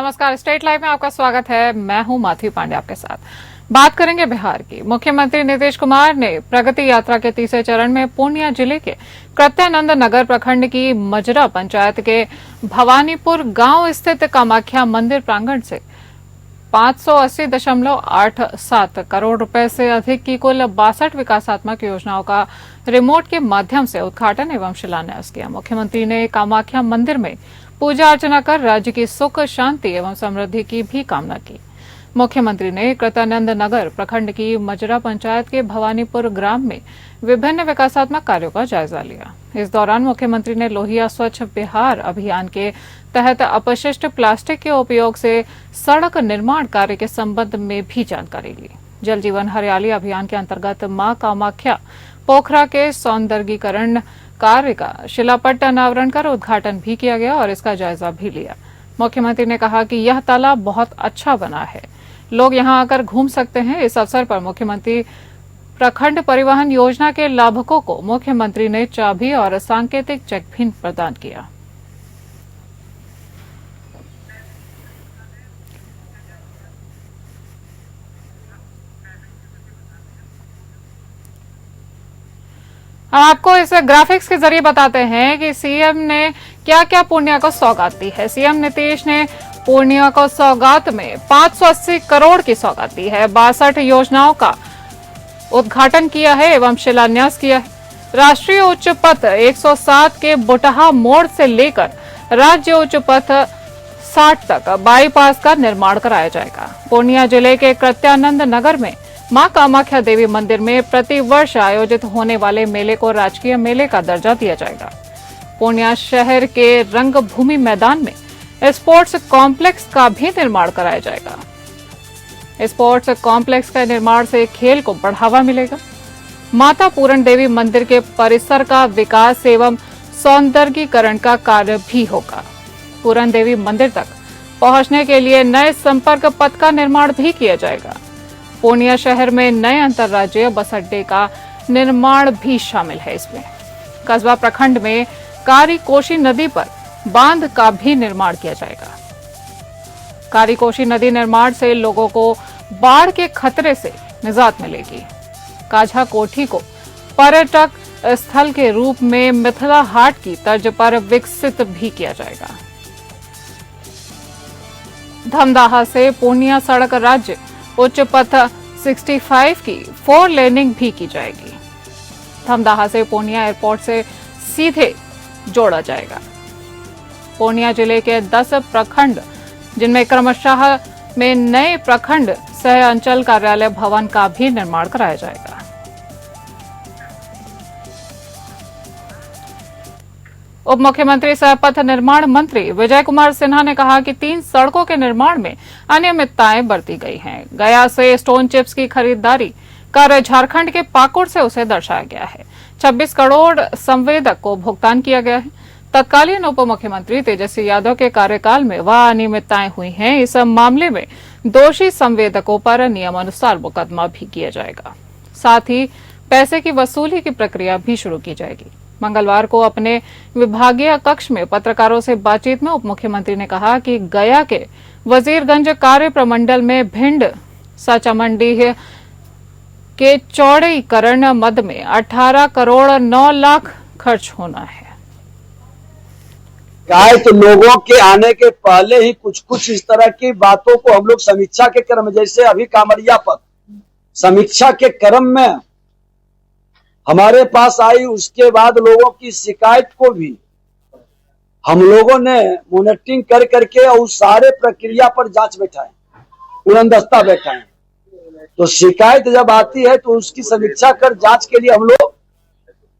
नमस्कार, state live में आपका स्वागत है। मैं हूं माथी पांडे आपके साथ। बात करेंगे बिहार की। मुख्यमंत्री नीतीश कुमार ने प्रगति यात्रा के तीसरे चरण में पूर्णिया जिले के कृत्यानंद नगर प्रखंड की मजरा पंचायत के भवानीपुर गांव स्थित कामाख्या मंदिर प्रांगण से 580.87 करोड़ रुपए से अधिक की कुल 62 विकासात्मक योजनाओं का रिमोट के माध्यम से उद्घाटन एवं शिलान्यास किया। मुख्यमंत्री ने कामाख्या मंदिर में पूजा अर्चना कर राज्य की सुख, शांति एवं समृद्धि की भी कामना की। मुख्यमंत्री ने कृत्यानंद नगर प्रखंड की मजरा पंचायत के भवानीपुर ग्राम में विभिन्न विकासात्मक कार्यों का जायजा लिया। इस दौरान मुख्यमंत्री ने लोहिया स्वच्छ बिहार अभियान के तहत अपशिष्ट प्लास्टिक के उपयोग से सड़क निर्माण कार्य के संबंध में भी जानकारी ली। जल जीवन हरियाली अभियान के अंतर्गत मां कामाख्या पोखरा के सौंदर्यीकरण कार्य का शिलापट्ट अनावरण कर उद्घाटन भी किया गया और इसका जायजा भी लिया। मुख्यमंत्री ने कहा कि यह तालाब बहुत अच्छा बना है, लोग यहां आकर घूम सकते हैं। इस अवसर पर मुख्यमंत्री प्रखंड परिवहन योजना के लाभुकों को मुख्यमंत्री ने चाबी और सांकेतिक चेक भी प्रदान किया। आपको इस ग्राफिक्स के जरिए बताते हैं कि सीएम ने क्या क्या पूर्णिया को सौगात दी है। सीएम नीतीश ने पूर्णिया को सौगात में 580 करोड़ की सौगात दी है। 62 योजनाओं का उद्घाटन किया है एवं शिलान्यास किया है। राष्ट्रीय उच्च पथ 107 के बुटहा मोड़ से लेकर राज्य उच्च पथ 60 तक बाईपास का निर्माण कराया जाएगा। पूर्णिया जिले के कृत्यानंद नगर में मां कामाख्या देवी मंदिर में प्रतिवर्ष आयोजित होने वाले मेले को राजकीय मेले का दर्जा दिया जाएगा। पूर्णिया शहर के रंगभूमि मैदान में स्पोर्ट्स कॉम्प्लेक्स का भी निर्माण कराया जाएगा। स्पोर्ट्स कॉम्प्लेक्स का निर्माण से खेल को बढ़ावा मिलेगा। माता पूरण देवी मंदिर के परिसर का विकास एवं सौंदर्यीकरण का कार्य भी होगा। पूरण देवी मंदिर तक पहुंचने के लिए नए संपर्क पथ का निर्माण भी किया जाएगा। पूर्णिया शहर में नए अंतर्राज्यीय बस अड्डे का निर्माण भी शामिल है। इसमें कस्बा प्रखंड में कारीकोशी नदी पर बांध का भी निर्माण किया जाएगा। कारीकोशी नदी निर्माण से लोगों को बाढ़ के खतरे से निजात मिलेगी। काझा कोठी को पर्यटक स्थल के रूप में मिथिला हाट की तर्ज पर विकसित भी किया जाएगा। धमदाहा से पूर्णिया सड़क राज्य उच्च पथ 65 की 4 लेनिंग भी की जाएगी। धमदाहा से पूर्णिया एयरपोर्ट से सीधे जोड़ा जाएगा। पूर्णिया जिले के 10 प्रखंड, जिनमें क्रमशः में नए प्रखंड सह अंचल कार्यालय भवन का भी निर्माण कराया जाएगा। उप मुख्यमंत्री सह पथ निर्माण मंत्री विजय कुमार सिन्हा ने कहा कि 3 सड़कों के निर्माण में अनियमितताएं बरती गई हैं। गया से स्टोन चिप्स की खरीदारी कर झारखंड के पाकुड़ से उसे दर्शाया गया है। 26 करोड़ संवेदक को भुगतान किया गया है। तत्कालीन उप मुख्यमंत्री तेजस्वी यादव के कार्यकाल में वह अनियमितताएं हुई हैं। इस मामले में दोषी संवेदकों पर नियमानुसार मुकदमा भी किया जाएगा। साथ ही पैसे की वसूली की प्रक्रिया भी शुरू की जाएगी। मंगलवार को अपने विभागीय कक्ष में पत्रकारों से बातचीत में उप मुख्यमंत्री ने कहा कि गया के वजीरगंज कार्य प्रमंडल में भिंड साचामंडी के चौड़ीकरण मद में 18 करोड़ 9 लाख खर्च होना है। तो लोगों के आने के पहले ही कुछ इस तरह की बातों को हम लोग समीक्षा के क्रम, जैसे अभी कामरिया पर समीक्षा के क्रम में हमारे पास आई, उसके बाद लोगों की शिकायत को भी हम लोगों ने मॉनिटरिंग कर करके और उस सारे प्रक्रिया पर जांच बैठाए, उड़नदस्ता बैठाए। तो शिकायत जब आती है तो उसकी समीक्षा कर जांच के लिए हम लोग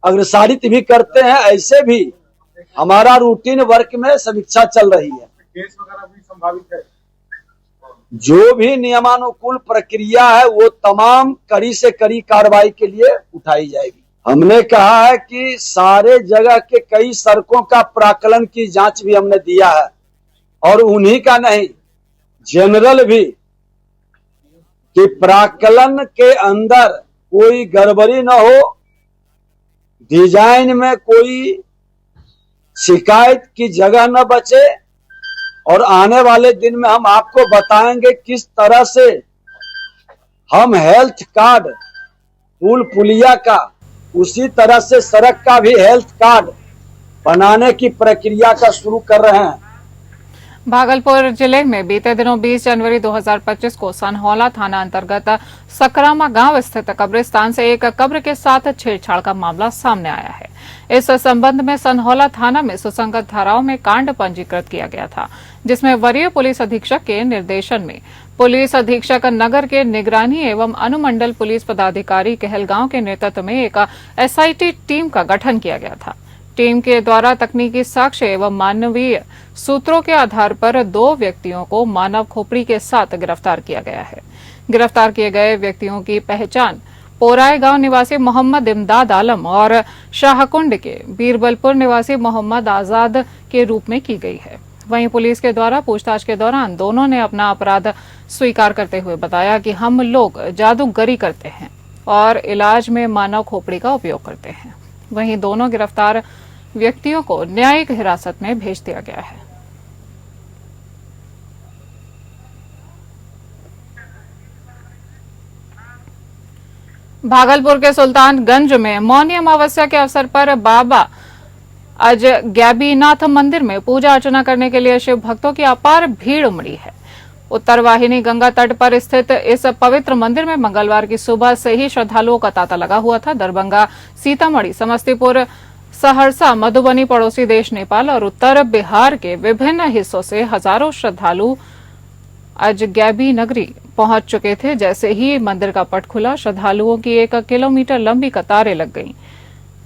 अग्रसारित भी करते हैं। ऐसे भी हमारा रूटीन वर्क में समीक्षा चल रही है। केस वगैरह भी संभावित है। जो भी नियमानुकूल प्रक्रिया है वो तमाम कड़ी से कड़ी कार्रवाई के लिए उठाई जाएगी। हमने कहा है कि सारे जगह के कई सड़कों का प्राक्कलन की जांच भी हमने दिया है, और उन्हीं का नहीं, जनरल भी, कि प्राक्कलन के अंदर कोई गड़बड़ी न हो, डिजाइन में कोई शिकायत की जगह न बचे, और आने वाले दिन में हम आपको बताएंगे किस तरह से हम हेल्थ कार्ड पुल पुलिया का, उसी तरह से सड़क का भी हेल्थ कार्ड बनाने की प्रक्रिया का शुरू कर रहे हैं। भागलपुर जिले में बीते दिनों 20 जनवरी 2025 को सनहौला थाना अंतर्गत सकरामा गांव स्थित कब्रिस्तान से एक कब्र के साथ छेड़छाड़ का मामला सामने आया है। इस संबंध में सनहौला थाना में सुसंगत धाराओं में कांड पंजीकृत किया गया था, जिसमें वरीय पुलिस अधीक्षक के निर्देशन में पुलिस अधीक्षक नगर के निगरानी एवं अनुमंडल पुलिस पदाधिकारी कहलगांव के नेतृत्व में एक एसआईटी टीम का गठन किया गया था। टीम के द्वारा तकनीकी साक्ष्य एवं मानवीय सूत्रों के आधार पर 2 व्यक्तियों को मानव खोपड़ी के साथ गिरफ्तार किया गया है। गिरफ्तार किए गए व्यक्तियों की पहचान पोराय गांव निवासी मोहम्मद इमदाद आलम और शाहकुंड के बीरबलपुर निवासी मोहम्मद आजाद के रूप में की गई है। वहीं पुलिस के द्वारा पूछताछ के दौरान दोनों ने अपना अपराध स्वीकार करते हुए बताया कि हम लोग जादूगरी करते हैं और इलाज में मानव खोपड़ी का उपयोग करते हैं। वहीं दोनों गिरफ्तार व्यक्तियों को न्यायिक हिरासत में भेज दिया गया है। भागलपुर के सुल्तानगंज में मौनी अमावस्या के अवसर पर बाबा आज गैबीनाथ मंदिर में पूजा अर्चना करने के लिए शिव भक्तों की अपार भीड़ उमड़ी है। उत्तर वाहिनी गंगा तट पर स्थित इस पवित्र मंदिर में मंगलवार की सुबह से ही श्रद्धालुओं का तांता लगा हुआ था। दरभंगा, सीतामढ़ी, समस्तीपुर, सहरसा, मधुबनी, पड़ोसी देश नेपाल और उत्तर बिहार के विभिन्न हिस्सों से हजारों श्रद्धालु आज गैबी नगरी पहुंच चुके थे। जैसे ही मंदिर का पट खुला, श्रद्धालुओं की 1 किलोमीटर लंबी कतारें लग गईं।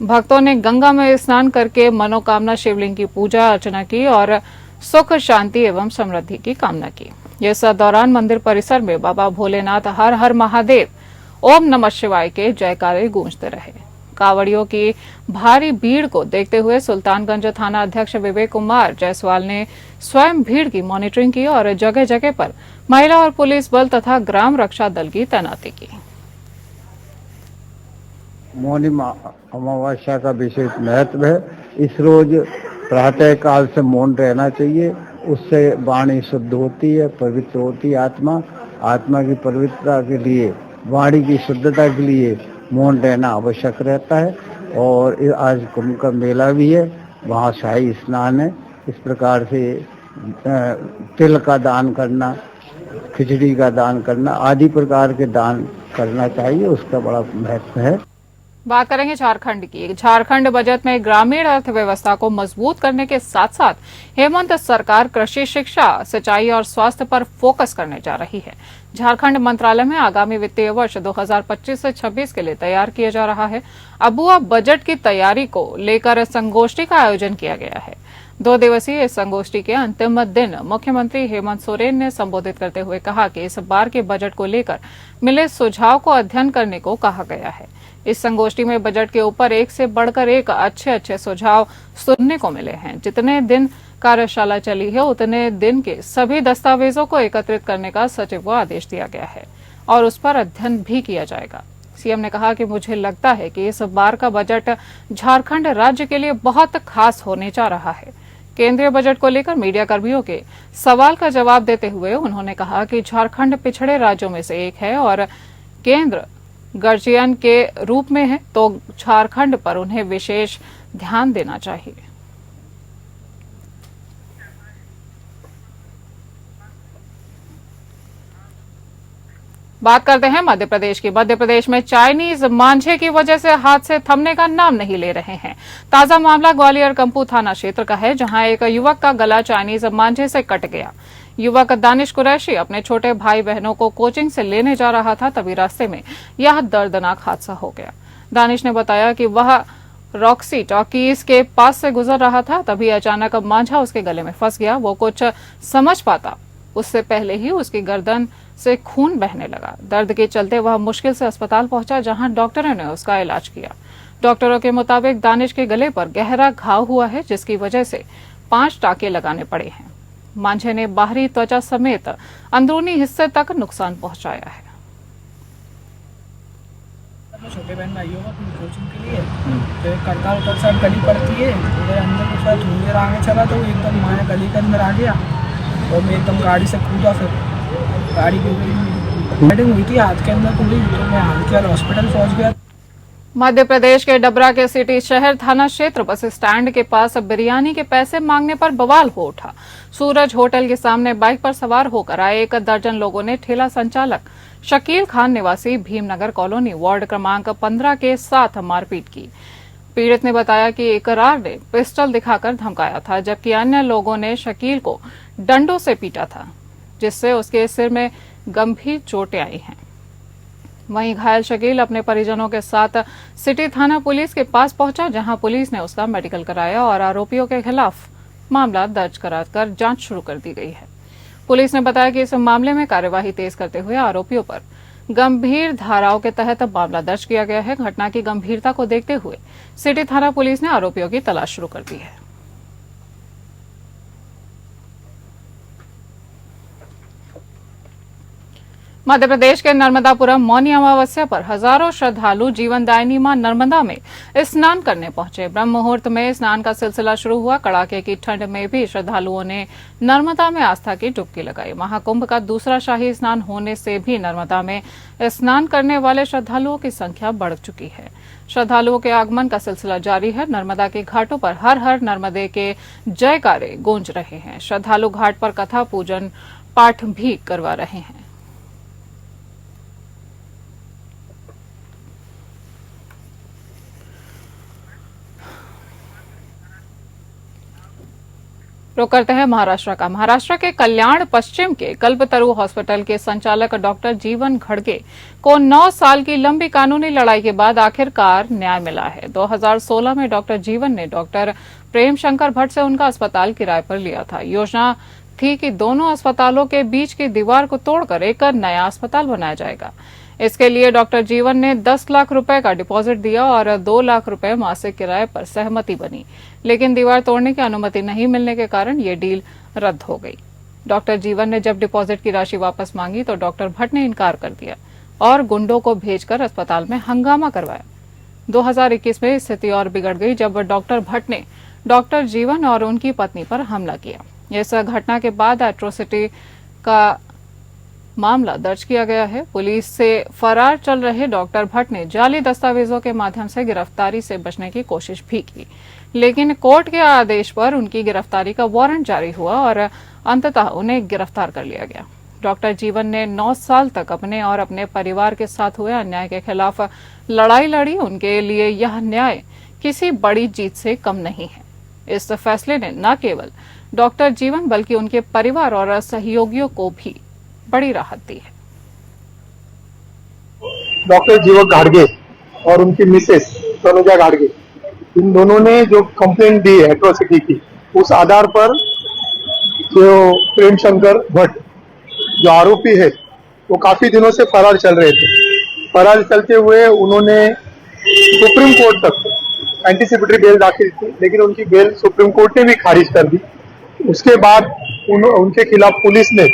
भक्तों ने गंगा में स्नान करके मनोकामना शिवलिंग की पूजा अर्चना की और सुख, शांति एवं समृद्धि की कामना की। इस दौरान मंदिर परिसर में बाबा भोलेनाथ हर हर महादेव, ओम नमः शिवाय के जयकारे गूंजते रहे। कावड़ियों की भारी भीड़ को देखते हुए सुल्तानगंज थाना अध्यक्ष विवेक कुमार जायसवाल ने स्वयं भीड़ की मॉनिटरिंग की और जगह जगह पर महिला और पुलिस बल तथा ग्राम रक्षा दल की तैनाती की। मौनी अमावस्या का विशेष महत्व है। इस रोज प्रातः काल से मौन रहना चाहिए। उससे वाणी शुद्ध होती है, पवित्र होती है। आत्मा की पवित्रता के लिए, वाणी की शुद्धता के लिए मौन रहना आवश्यक रहता है। और आज कुंभ का मेला भी है, वहाँ शाही स्नान है। इस प्रकार से तिल का दान करना, खिचड़ी का दान करना आदि प्रकार के दान करना चाहिए, उसका बड़ा महत्व है। बात करेंगे झारखंड की। झारखंड बजट में ग्रामीण अर्थव्यवस्था को मजबूत करने के साथ साथ हेमंत सरकार कृषि, शिक्षा, सिंचाई और स्वास्थ्य पर फोकस करने जा रही है। झारखंड मंत्रालय में आगामी वित्तीय वर्ष 2025 से 26 के लिए तैयार किया जा रहा है। अबुआ बजट की तैयारी को लेकर संगोष्ठी का आयोजन किया गया है। 2 दिवसीय इस संगोष्ठी के अंतिम दिन मुख्यमंत्री हेमंत सोरेन ने संबोधित करते हुए कहा कि इस बार के बजट को लेकर मिले सुझाव को अध्ययन करने को कहा गया है। इस संगोष्ठी में बजट के ऊपर एक से बढ़कर एक अच्छे सुझाव सुनने को मिले हैं। जितने दिन कार्यशाला चली है, उतने दिन के सभी दस्तावेजों को एकत्रित करने का सचिव को आदेश दिया गया है और उस पर अध्ययन भी किया जाएगा। सीएम ने कहा कि मुझे लगता है कि इस बार का बजट झारखंड राज्य के लिए बहुत खास होने जा रहा है। केंद्रीय बजट को लेकर मीडिया कर्मियों के सवाल का जवाब देते हुए उन्होंने कहा कि झारखंड पिछड़े राज्यों में से एक है और केंद्र गार्जियन के रूप में है, तो झारखंड पर उन्हें विशेष ध्यान देना चाहिए। बात करते हैं मध्य प्रदेश की। मध्य प्रदेश में चाइनीज मांझे की वजह से हादसे थमने का नाम नहीं ले रहे हैं। ताजा मामला ग्वालियर कंपू थाना क्षेत्र का है, जहां एक युवक का गला चाइनीज मांझे से कट गया। युवक दानिश कुरैशी अपने छोटे भाई बहनों को कोचिंग से लेने जा रहा था, तभी रास्ते में यह दर्दनाक हादसा हो गया। दानिश ने बताया कि वह रॉक्सी टॉकीज के पास से गुजर रहा था, तभी अचानक मांझा उसके गले में फंस गया। वो कुछ समझ पाता उससे पहले ही उसकी गर्दन से खून बहने लगा। दर्द के चलते वह मुश्किल से अस्पताल पहुंचा, जहां डॉक्टरों ने उसका इलाज किया। डॉक्टरों के मुताबिक दानिश के गले पर गहरा घाव हुआ है, जिसकी वजह से 5 टाके लगाने पड़े हैं। मांझे ने बाहरी त्वचा समेत अंदरूनी हिस्से तक नुकसान पहुंचाया है। छोटे बहन भाइयों का कोचिंग के लिए तो एक करताल साइड गली पड़ती है, उधर अंदर के साथ थोड़ी देर आगे चला तो एकदम माया गली के अंदर आ गया। और मैं एकदम गाड़ी से कूदा, फिर गाड़ी गिर गई, ब्लीडिंग हुई थी हाथ के अंदर पूरी, तो मैं हाथ के हॉस्पिटल पहुंच गया। मध्य प्रदेश के डबरा के सिटी शहर थाना क्षेत्र बस स्टैंड के पास बिरयानी के पैसे मांगने पर बवाल हो उठा। सूरज होटल के सामने बाइक पर सवार होकर आए 1 दर्जन लोगों ने ठेला संचालक शकील खान निवासी भीमनगर कॉलोनी वार्ड क्रमांक 15 के साथ मारपीट की। पीड़ित ने बताया कि इकरार ने पिस्टल दिखाकर धमकाया था, जबकि अन्य लोगों ने शकील को डंडों से पीटा था, जिससे उसके सिर में गंभीर चोटें आई हैं। वहीं घायल शकील अपने परिजनों के साथ सिटी थाना पुलिस के पास पहुंचा, जहां पुलिस ने उसका मेडिकल कराया और आरोपियों के खिलाफ मामला दर्ज कराकर जांच शुरू कर दी गई है। पुलिस ने बताया कि इस मामले में कार्यवाही तेज करते हुए आरोपियों पर गंभीर धाराओं के तहत मामला दर्ज किया गया है। घटना की गंभीरता को देखते हुए सिटी थाना पुलिस ने आरोपियों की तलाश शुरू कर दी है। मध्य प्रदेश के नर्मदापुरम मौनी अमावस्या पर हजारों श्रद्धालु जीवनदायिनी मां नर्मदा में स्नान करने पहुंचे। ब्रह्म मुहूर्त में स्नान का सिलसिला शुरू हुआ। कड़ाके की ठंड में भी श्रद्धालुओं ने नर्मदा में आस्था की डुबकी लगाई। महाकुंभ का दूसरा शाही स्नान होने से भी नर्मदा में स्नान करने वाले श्रद्धालुओं की संख्या बढ़ चुकी है। श्रद्धालुओं के आगमन का सिलसिला जारी है। नर्मदा के घाटों पर हर हर नर्मदे के जयकारे गूंज रहे हैं। श्रद्धालु घाट पर कथा पूजन पाठ भी करवा रहे हैं। रुक करते हैं महाराष्ट्र का। महाराष्ट्र के कल्याण पश्चिम के कल्पतरु हॉस्पिटल के संचालक डॉक्टर जीवन खड़गे को 9 साल की लंबी कानूनी लड़ाई के बाद आखिरकार न्याय मिला है। 2016 में डॉक्टर जीवन ने डॉक्टर प्रेम शंकर भट्ट से उनका अस्पताल किराए पर लिया था। योजना थी कि दोनों अस्पतालों के बीच की दीवार को तोड़कर एक नया अस्पताल बनाया जाएगा। इसके लिए डॉक्टर जीवन ने 10 लाख रुपए का डिपॉजिट दिया और 2 लाख रुपए मासिक किराए पर सहमति बनी, लेकिन दीवार तोड़ने की अनुमति नहीं मिलने के कारण ये डील रद्द हो गई। डॉक्टर जीवन ने जब डिपॉजिट की राशि वापस मांगी तो डॉक्टर भट्ट ने इनकार कर दिया और गुंडों को भेजकर अस्पताल में हंगामा करवाया। 2021 में स्थिति और बिगड़ गई जब डॉक्टर भट्ट ने डॉक्टर जीवन और उनकी पत्नी पर हमला किया। इस घटना के बाद एट्रोसिटी का मामला दर्ज किया गया है। पुलिस से फरार चल रहे डॉक्टर भट्ट ने जाली दस्तावेजों के माध्यम से गिरफ्तारी से बचने की कोशिश भी की, लेकिन कोर्ट के आदेश पर उनकी गिरफ्तारी का वारंट जारी हुआ और अंततः उन्हें गिरफ्तार कर लिया गया। डॉक्टर जीवन ने 9 साल तक अपने और अपने परिवार के साथ हुए अन्याय के खिलाफ लड़ाई लड़ी। उनके लिए यह न्याय किसी बड़ी जीत से कम नहीं है। इस फैसले ने न केवल डॉक्टर जीवन बल्कि उनके परिवार और सहयोगियों को भी बड़ी राहत दी है। डॉक्टर जीवन घाटगे और उनकी मिसेस तनुजा घाटगे, इन दोनों ने जो कंप्लेंट दी है एट्रोसिटी की, उस आधार पर जो प्रेम शंकर भट्ट जो आरोपी है वो काफी दिनों से फरार चल रहे थे। फरार चलते हुए उन्होंने सुप्रीम कोर्ट तक एंटीसिपेटरी बेल दाखिल की, लेकिन उनकी बेल सुप्रीम कोर्ट ने भी खारिज कर दी। उसके बाद उनके खिलाफ पुलिस ने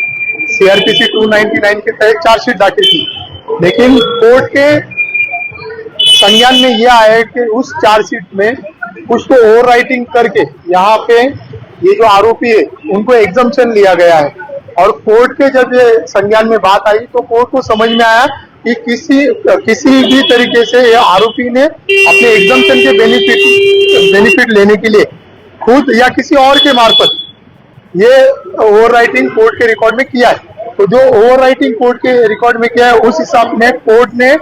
CRPC 299 के तहत चार्जशीट दाखिल की, लेकिन कोर्ट के संज्ञान में यह आया कि उस चार्जशीट में कुछ तो ओवर राइटिंग करके यहाँ पे ये जो आरोपी है उनको एग्जम्पशन लिया गया है। और कोर्ट के जब ये संज्ञान में बात आई तो कोर्ट को समझ में आया कि किसी भी तरीके से ये आरोपी ने अपने एग्जम्पशन के बेनिफिट लेने के लिए खुद या किसी और के मार्फत ये ओवर राइटिंग कोर्ट के रिकॉर्ड में किया है। तो जो ओवर राइटिंग कोर्ट के रिकॉर्ड में किया है उस हिसाब में कोर्ट ने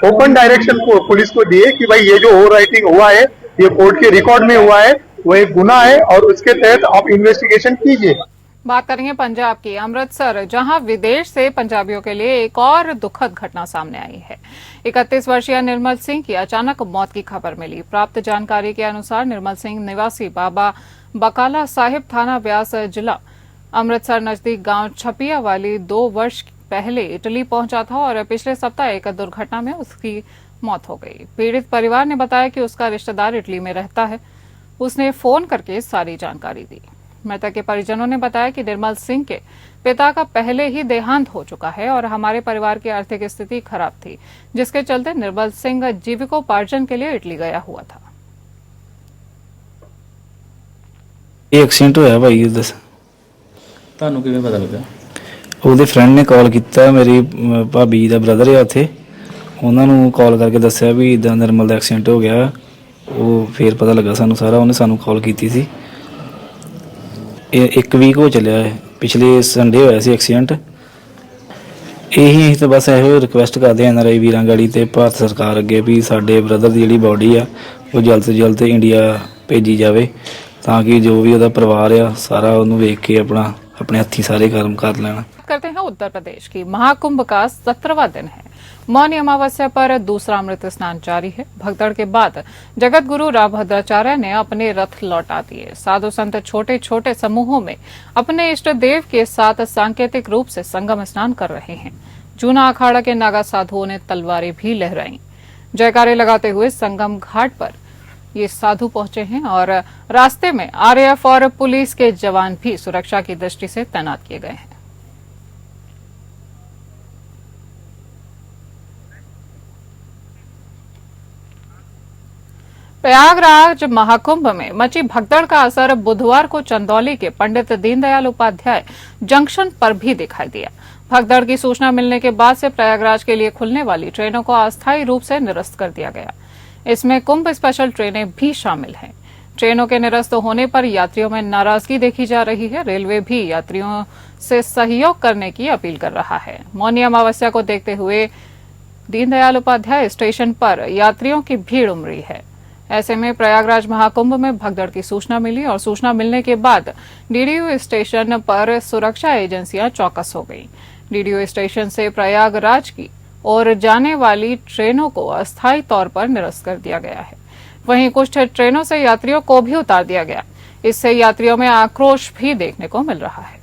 ओपन डायरेक्शन को पुलिस को दिए कि भाई ये जो ओवर राइटिंग हुआ है ये कोर्ट के रिकॉर्ड में हुआ है, वो एक गुनाह है और उसके तहत आप इन्वेस्टिगेशन कीजिए। बात करेंगे पंजाब की, अमृतसर, जहां विदेश से पंजाबियों के लिए एक और दुखद घटना सामने आई है। 31 वर्षीय निर्मल सिंह की अचानक मौत की खबर मिली। प्राप्त जानकारी के अनुसार निर्मल सिंह निवासी बाबा बकाला साहिब, थाना ब्यास, जिला अमृतसर नजदीक गांव छपिया वाली 2 वर्ष पहले इटली पहुंचा था और पिछले सप्ताह एक दुर्घटना में उसकी मौत हो गई। पीड़ित परिवार ने बताया कि उसका रिश्तेदार इटली में रहता है। उसने फोन करके सारी जानकारी दी। मृतक के परिजनों ने बताया कि निर्मल सिंह के पिता का पहले ही देहांत हो चुका है और हमारे परिवार की आर्थिक स्थिति खराब थी, जिसके चलते निर्मल सिंह जीविकोपार्जन के लिए इटली गया हुआ था। एक्सीडेंट होया भाई उधर ਤੁਹਾਨੂੰ ਕਿਵੇਂ ਪਤਾ ਲੱਗਾ? ਉਹਦੇ ਫਰੈਂਡ ਨੇ ਕਾਲ ਕੀਤਾ, ਮੇਰੀ ਭਾਬੀ ਦਾ ਬ੍ਰਦਰ ਆ ਉੱਥੇ, ਉਹਨਾਂ ਨੂੰ ਕਾਲ ਕਰਕੇ ਦੱਸਿਆ ਵੀ ਇਦਾਂ ਨਰਮਲ ਦਾ ਐਕਸੀਡੈਂਟ ਹੋ ਗਿਆ। ਉਹ ਫਿਰ ਪਤਾ ਲੱਗਾ ਸਾਨੂੰ ਸਾਰਾ, ਉਹਨੇ ਸਾਨੂੰ ਕਾਲ ਕੀਤੀ ਸੀ। ਇਹ 1 ਵੀਕ ਹੋ ਚੱਲਿਆ ਹੈ, ਪਿਛਲੇ ਸੰਡੇ ਹੋਇਆ ਸੀ ਐਕਸੀਡੈਂਟ। ਇਹੀ ਤਾਂ ਬਸ ਇਹੋ ਰਿਕੁਐਸਟ ਕਰਦੇ ਹਾਂ NRI ਵੀਰਾਂ ਗਾੜੀ ਤੇ ਭਾਰਤ ਸਰਕਾਰ ਅੱਗੇ ਵੀ ਸਾਡੇ ਬ੍ਰਦਰ ਦੀ ਜਿਹੜੀ ਬਾਡੀ ਆ ਉਹ ਜਲਦ ਤੋਂ ਜਲਦ ਇੰਡੀਆ ਭੇਜੀ ਜਾਵੇ, ਤਾਂ कि जो भी ਉਹਦਾ ਪਰਿਵਾਰ ਆ ਸਾਰਾ ਉਹਨੂੰ ਵੇਖ ਕੇ अपने हथी सारे कर्म कर लेना। करते हैं उत्तर प्रदेश की महाकुंभ का 17वां दिन है। मौनी अमावस्या पर दूसरा अमृत स्नान जारी है। भगदड़ के बाद जगत गुरु रामभद्राचार्य ने अपने रथ लौटा दिए। साधु संत छोटे छोटे समूहों में अपने इष्ट देव के साथ सांकेतिक रूप से संगम स्नान कर रहे हैं। जूना अखाड़ा के नागा साधुओं ने तलवारें भी लहराई। जयकारे लगाते हुए संगम घाट पर ये साधु पहुंचे हैं और रास्ते में RAF और पुलिस के जवान भी सुरक्षा की दृष्टि से तैनात किए गए हैं। प्रयागराज महाकुंभ में मची भगदड़ का असर बुधवार को चंदौली के पंडित दीनदयाल उपाध्याय जंक्शन पर भी दिखाई दिया। भगदड़ की सूचना मिलने के बाद से प्रयागराज के लिए खुलने वाली ट्रेनों को अस्थायी रूप से निरस्त कर दिया गया। इसमें कुंभ स्पेशल ट्रेनें भी शामिल हैं। ट्रेनों के निरस्त होने पर यात्रियों में नाराजगी देखी जा रही है। रेलवे भी यात्रियों से सहयोग करने की अपील कर रहा है। मौनी अमावस्या को देखते हुए दीनदयाल उपाध्याय स्टेशन पर यात्रियों की भीड़ उमड़ी है। ऐसे में प्रयागराज महाकुंभ में भगदड़ की सूचना मिली और सूचना मिलने के बाद DDU स्टेशन पर सुरक्षा एजेंसियां चौकस हो गई। DDU स्टेशन से प्रयागराज की और जाने वाली ट्रेनों को अस्थायी तौर पर निरस्त कर दिया गया है। वहीं कुछ ट्रेनों से यात्रियों को भी उतार दिया गया। इससे यात्रियों में आक्रोश भी देखने को मिल रहा है।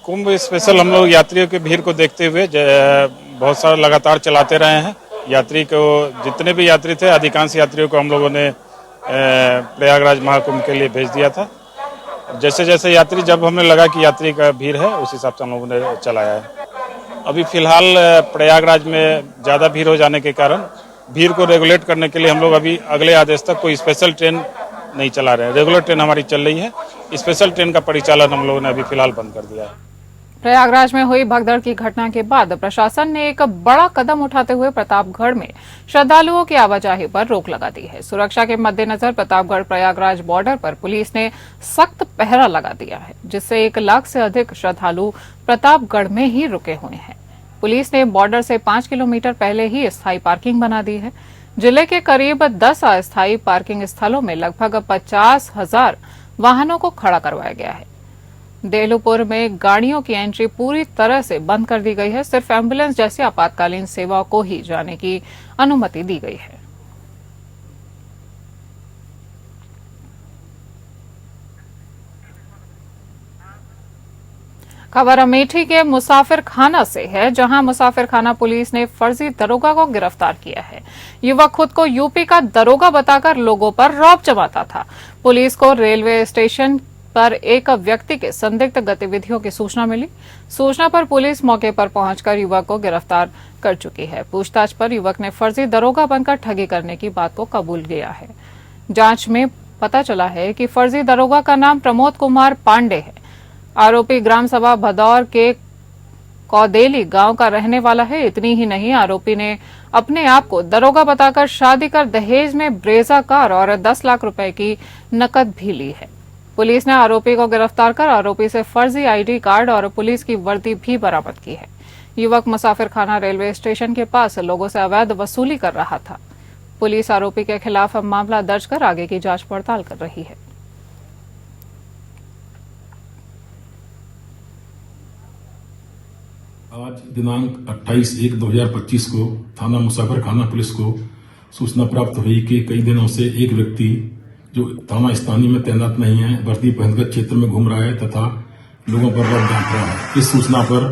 कुंभ स्पेशल हम लोग यात्रियों की भीड़ को देखते हुए बहुत सारा लगातार चलाते रहे हैं। यात्री को जितने भी यात्री थे अधिकांश यात्रियों को हम लोगों ने प्रयागराज महाकुंभ के लिए भेज दिया था। जैसे जैसे यात्री जब हमें लगा कि यात्री का भीड़ है उस हिसाब से हम लोगों ने चलाया है। अभी फिलहाल प्रयागराज में ज़्यादा भीड़ हो जाने के कारण भीड़ को रेगुलेट करने के लिए हम लोग अभी अगले आदेश तक कोई स्पेशल ट्रेन नहीं चला रहे हैं। रेगुलर ट्रेन हमारी चल रही है। स्पेशल ट्रेन का परिचालन हम लोगों ने अभी फिलहाल बंद कर दिया है। प्रयागराज में हुई भगदड़ की घटना के बाद प्रशासन ने एक बड़ा कदम उठाते हुए प्रतापगढ़ में श्रद्धालुओं की आवाजाही पर रोक लगा दी है। सुरक्षा के मद्देनजर प्रतापगढ़ प्रयागराज बॉर्डर पर पुलिस ने सख्त पहरा लगा दिया है, जिससे 1 लाख से अधिक श्रद्धालु प्रतापगढ़ में ही रुके हुए हैं। पुलिस ने बॉर्डर से 5 किलोमीटर पहले ही स्थायी पार्किंग बना दी है। जिले के करीब 10 अस्थायी पार्किंग स्थलों में लगभग 50,000 वाहनों को खड़ा करवाया गया है। देलूपुर में गाड़ियों की एंट्री पूरी तरह से बंद कर दी गई है। सिर्फ एम्बुलेंस जैसी आपातकालीन सेवाओं को ही जाने की अनुमति दी गई है। खबर अमेठी के मुसाफिर खाना से है, जहां मुसाफिर खाना पुलिस ने फर्जी दरोगा को गिरफ्तार किया है। युवक खुद को यूपी का दरोगा बताकर लोगों पर रौब जमाता था। पुलिस को रेलवे स्टेशन पर एक व्यक्ति के संदिग्ध गतिविधियों की सूचना मिली। सूचना पर पुलिस मौके पर पहुंचकर युवक को गिरफ्तार कर चुकी है। पूछताछ पर युवक ने फर्जी दरोगा बनकर ठगी करने की बात को कबूल किया है। जांच में पता चला है कि फर्जी दरोगा का नाम प्रमोद कुमार पांडे है। आरोपी ग्राम सभा भदौर के कौदेली गांव का रहने वाला है। इतनी ही नहीं, आरोपी ने अपने आप को दरोगा बताकर शादी कर दहेज में ब्रेजा कार और 10 लाख रुपए की नकद भी ली है। पुलिस ने आरोपी को गिरफ्तार कर आरोपी से फर्जी ID कार्ड और पुलिस की वर्दी भी बरामद की है। युवक मुसाफिर खाना रेलवे स्टेशन के पास लोगों से अवैध वसूली कर रहा था। पुलिस आरोपी के खिलाफ मामला दर्ज कर आगे की जांच पड़ताल कर रही है। आज दिनांक 28/1/2025 को थाना मुसाफिर खाना पुलिस को सूचना प्राप्त हुई कि कई दिनों से एक व्यक्ति जो थाना स्थानीय में तैनात नहीं है, वर्दी पहनकर क्षेत्र में घूम रहा है तथा लोगों पर रौब डांट रहा है। इस सूचना पर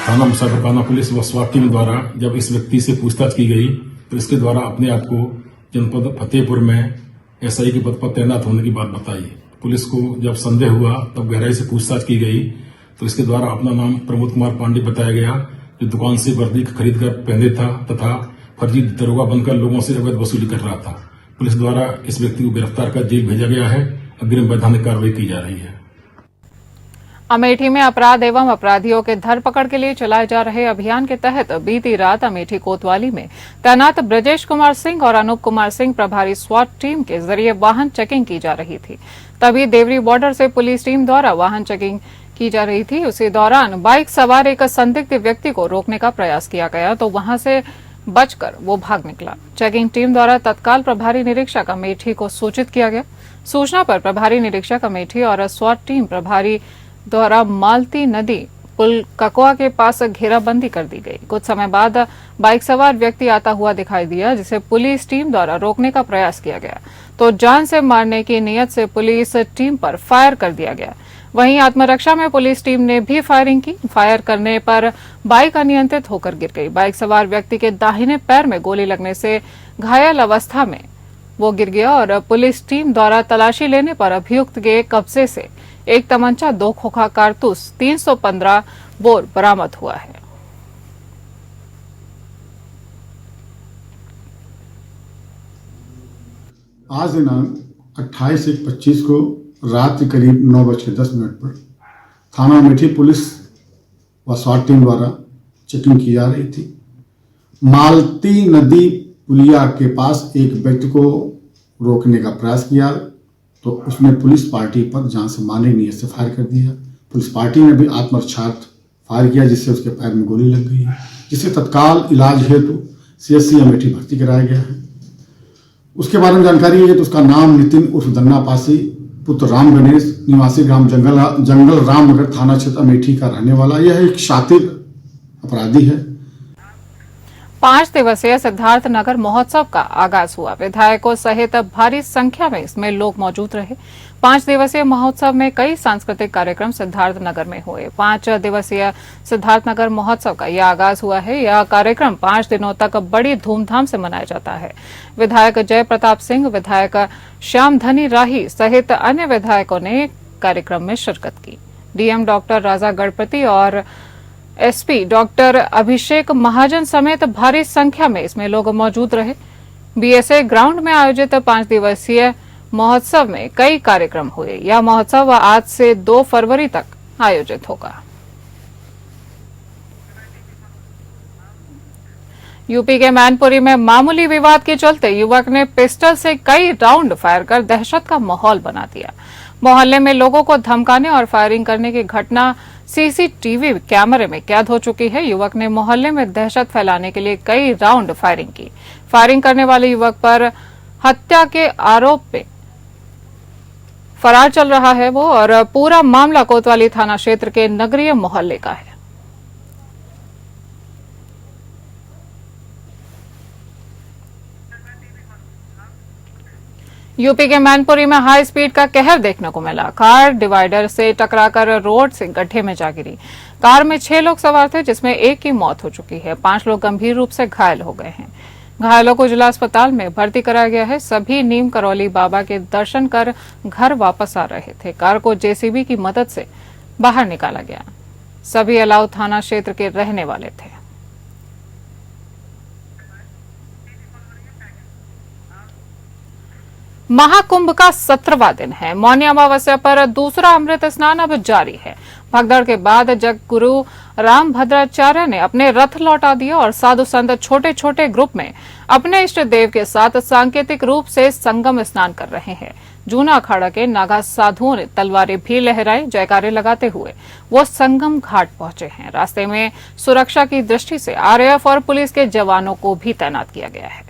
थाना मुसाफिर खाना पुलिस व स्वाट टीम द्वारा जब इस व्यक्ति से पूछताछ की गई तो इसके द्वारा अपने आप को जनपद फतेहपुर में SI के पद पर तैनात होने की बात बताई। पुलिस को जब संदेह हुआ तब गहराई से पूछताछ की गई तो इसके द्वारा अपना नाम प्रमोद कुमार पांडे बताया गया, जो दुकान से वर्दी खरीद कर पहने था तथा फर्जी दरोगा बनकर लोगों से अवैध वसूली कर रहा था। पुलिस द्वारा इस व्यक्ति को गिरफ्तार कर जेल भेजा गया है। अग्रिम वैधानिक कार्रवाई की जा रही है। अमेठी में अपराध एवं अपराधियों के धरपकड़ के लिए चलाए जा रहे अभियान के तहत बीती रात अमेठी कोतवाली में तैनात ब्रजेश कुमार सिंह और अनूप कुमार सिंह प्रभारी स्वाट टीम के जरिए वाहन चेकिंग की जा रही थी। तभी देवरी बॉर्डर से पुलिस टीम द्वारा वाहन चेकिंग की जा रही थी। उसी दौरान बाइक सवार एक संदिग्ध व्यक्ति को रोकने का प्रयास किया गया तो वहां से बचकर वो भाग निकला। चेकिंग टीम द्वारा तत्काल प्रभारी निरीक्षक अमेठी को सूचित किया गया। सूचना पर प्रभारी निरीक्षक अमेठी और स्वाट टीम प्रभारी द्वारा मालती नदी पुल ककवा के पास घेराबंदी कर दी गई। कुछ समय बाद बाइक सवार व्यक्ति आता हुआ दिखाई दिया, जिसे पुलिस टीम द्वारा रोकने का प्रयास किया गया तो जान से मारने की नीयत से पुलिस टीम पर फायर कर दिया गया। वहीं आत्मरक्षा में पुलिस टीम ने भी फायरिंग की। फायर करने पर बाइक अनियंत्रित होकर गिर गई। बाइक सवार व्यक्ति के दाहिने पैर में गोली लगने से घायल अवस्था में वो गिर गया और पुलिस टीम द्वारा तलाशी लेने पर अभियुक्त के कब्जे से एक तमंचा, 2 खोखा कारतूस, 315 बोर बरामद हुआ है। आज दिनांक 28/1/25 को रात के करीब 9:10 पर थाना अमेठी पुलिस व स्वाट टीम द्वारा चेकिंग की जा रही थी। मालती नदी पुलिया के पास एक व्यक्ति को रोकने का प्रयास किया तो उसने पुलिस पार्टी पर जान से मारने की नीयत से फायर कर दिया। पुलिस पार्टी ने भी आत्मरक्षार्थ फायर किया, जिससे उसके पैर में गोली लग गई है, जिसे तत्काल इलाज हेतु CSC अमेठी भर्ती कराया गया है। उसके बारे में जानकारी है तो उसका नाम नितिन उर्फ दन्ना पासी पुत्र राम गणेश निवासी ग्राम जंगल रामनगर थाना क्षेत्र अमेठी का रहने वाला यह एक शातिर अपराधी है। 5 दिवसीय सिद्धार्थ नगर महोत्सव का आगाज हुआ। विधायकों सहित भारी संख्या में इसमें लोग मौजूद रहे। 5 दिवसीय महोत्सव में कई सांस्कृतिक कार्यक्रम सिद्धार्थ नगर में हुए। 5 दिवसीय सिद्धार्थ नगर महोत्सव का यह आगाज हुआ है। यह कार्यक्रम 5 दिनों तक बड़ी धूमधाम से मनाया जाता है। विधायक जय प्रताप सिंह, विधायक श्याम धनी राही सहित अन्य विधायकों ने कार्यक्रम में शिरकत की। डीएम डॉक्टर राजा गणपति और SP डॉक्टर अभिषेक महाजन समेत भारी संख्या में इसमें लोग मौजूद रहे। BSA ग्राउंड में आयोजित 5 दिवसीय महोत्सव में कई कार्यक्रम हुए। यह महोत्सव आज से 2 फरवरी तक आयोजित होगा। यूपी के मैनपुरी में मामूली विवाद के चलते युवक ने पिस्टल से कई राउंड फायर कर दहशत का माहौल बना दिया। मोहल्ले में लोगों को धमकाने और फायरिंग करने की घटना CCTV कैमरे में कैद हो चुकी है। युवक ने मोहल्ले में दहशत फैलाने के लिए कई राउंड फायरिंग की। फायरिंग करने वाले युवक पर हत्या के आरोप में फरार चल रहा है वो, और पूरा मामला कोतवाली थाना क्षेत्र के नगरीय मोहल्ले का है। यूपी के मैनपुरी में हाई स्पीड का कहर देखने को मिला। कार डिवाइडर से टकराकर रोड से गड्ढे में जा गिरी। कार में 6 लोग सवार थे, जिसमें एक की मौत हो चुकी है। 5 लोग गंभीर रूप से घायल हो गए हैं। घायलों को जिला अस्पताल में भर्ती कराया गया है। सभी नीम करौली बाबा के दर्शन कर घर वापस आ रहे थे। कार को JCB की मदद से बाहर निकाला गया। सभी अलाव थाना क्षेत्र के रहने वाले थे। महाकुंभ का 17वां दिन है। मौनी अमावस्या पर दूसरा अमृत स्नान अब जारी है। भगदड़ के बाद जगगुरु रामभद्राचार्य ने अपने रथ लौटा दिया और साधु संत छोटे छोटे ग्रुप में अपने इष्ट देव के साथ सांकेतिक रूप से संगम स्नान कर रहे हैं। जूना अखाड़ा के नागा साधुओं ने तलवारें भी लहराई। जयकारे लगाते हुए वो संगम घाट पहुंचे हैं। रास्ते में सुरक्षा की दृष्टि से RAF और पुलिस के जवानों को भी तैनात किया गया है।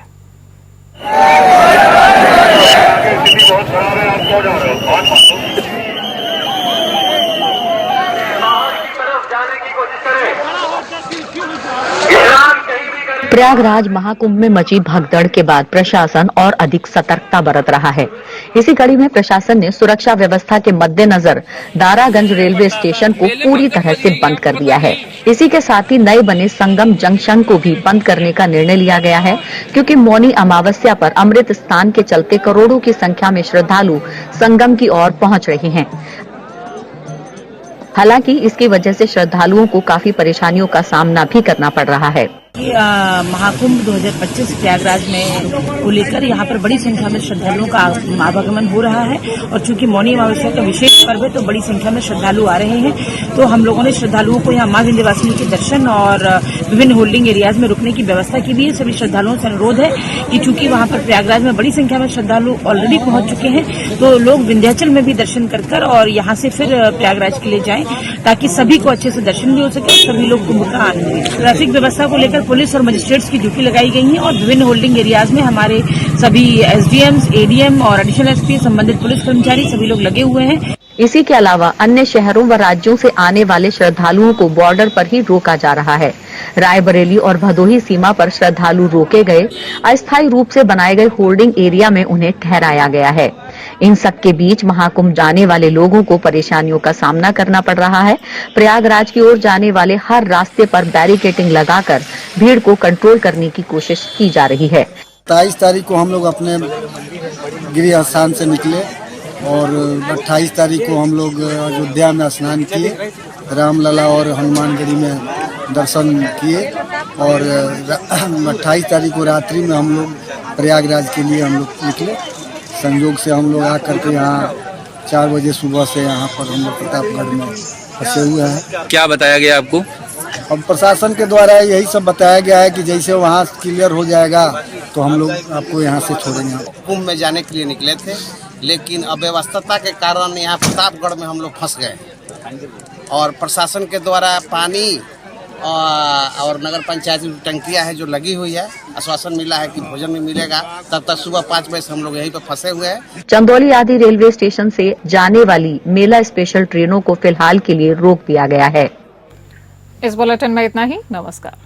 प्रयागराज महाकुंभ में मची भगदड़ के बाद प्रशासन और अधिक सतर्कता बरत रहा है। इसी कड़ी में प्रशासन ने सुरक्षा व्यवस्था के मद्देनजर दारागंज रेलवे स्टेशन को पूरी तरह से बंद कर दिया है। इसी के साथ ही नए बने संगम जंक्शन को भी बंद करने का निर्णय लिया गया है, क्योंकि मौनी अमावस्या पर अमृत स्नान के चलते करोड़ों की संख्या में श्रद्धालु संगम की ओर पहुंच रहे हैं। हालांकि इसकी वजह से श्रद्धालुओं को काफी परेशानियों का सामना भी करना पड़ रहा है। महाकुंभ 2025 प्रयागराज में को लेकर यहाँ पर बड़ी संख्या में श्रद्धालुओं का आवागमन हो रहा है और चूंकि मौनी अमावस्या का विशेष पर्व है तो बड़ी संख्या में श्रद्धालु आ रहे हैं। तो हम लोगों ने श्रद्धालुओं को यहाँ मां विंध्यवासिनी के दर्शन और विभिन्न होल्डिंग एरियाज में रुकने की व्यवस्था की भी है। सभी श्रद्धालुओं से अनुरोध है कि चूंकि वहाँ पर प्रयागराज में बड़ी संख्या में श्रद्धालु ऑलरेडी पहुंच चुके हैं तो लोग विंध्याचल में भी दर्शन कर और यहाँ से फिर प्रयागराज के लिए जाएं ताकि सभी को अच्छे से दर्शन भी हो सके और सभी लोग कुंभ का आनंद लें। ट्रैफिक व्यवस्था को लेकर पुलिस और मजिस्ट्रेट्स की ड्यूटी लगाई गई है और विभिन्न होल्डिंग एरियाज में हमारे सभी एसडीएम्स, एडीएम और एडिशनल एसपी, संबंधित पुलिस कर्मचारी सभी लोग लगे हुए हैं। इसी के अलावा अन्य शहरों व राज्यों से आने वाले श्रद्धालुओं को बॉर्डर पर ही रोका जा रहा है। रायबरेली और भदोही सीमा पर श्रद्धालु रोके गए, अस्थायी रूप से बनाए गए होल्डिंग एरिया में उन्हें ठहराया गया है। इन सब के बीच महाकुंभ जाने वाले लोगों को परेशानियों का सामना करना पड़ रहा है। प्रयागराज की ओर जाने वाले हर रास्ते पर बैरिकेडिंग लगाकर भीड़ को कंट्रोल करने की कोशिश की जा रही है। 27 तारीख को हम लोग अपने गृह स्थान से निकले और 28 तारीख को हम लोग अयोध्या में स्नान किए, रामलला और हनुमानगढ़ी में दर्शन किए और 28 तारीख को रात्रि में हम लोग प्रयागराज के लिए हम लोग निकले। संयोग से हम लोग आकर के यहाँ 4 बजे सुबह से यहाँ पर हम लोग प्रतापगढ़ में फंसे हुए हैं। क्या बताया गया आपको? अब प्रशासन के द्वारा यही सब बताया गया है कि जैसे वहाँ क्लियर हो जाएगा तो हम लोग आपको यहाँ से छोड़ेंगे। कुंभ में जाने के लिए निकले थे लेकिन अव्यवस्था के कारण यहाँ प्रतापगढ़ में हम लोग फंस गए और प्रशासन के द्वारा पानी और नगर पंचायत की टंकियां है जो लगी हुई है, आश्वासन मिला है कि भोजन भी मिलेगा। तब तक सुबह 5 बजे से हम लोग यहीं पर फंसे हुए हैं। चंदौली आदि रेलवे स्टेशन से जाने वाली मेला स्पेशल ट्रेनों को फिलहाल के लिए रोक दिया गया है। इस बुलेटिन में इतना ही। नमस्कार।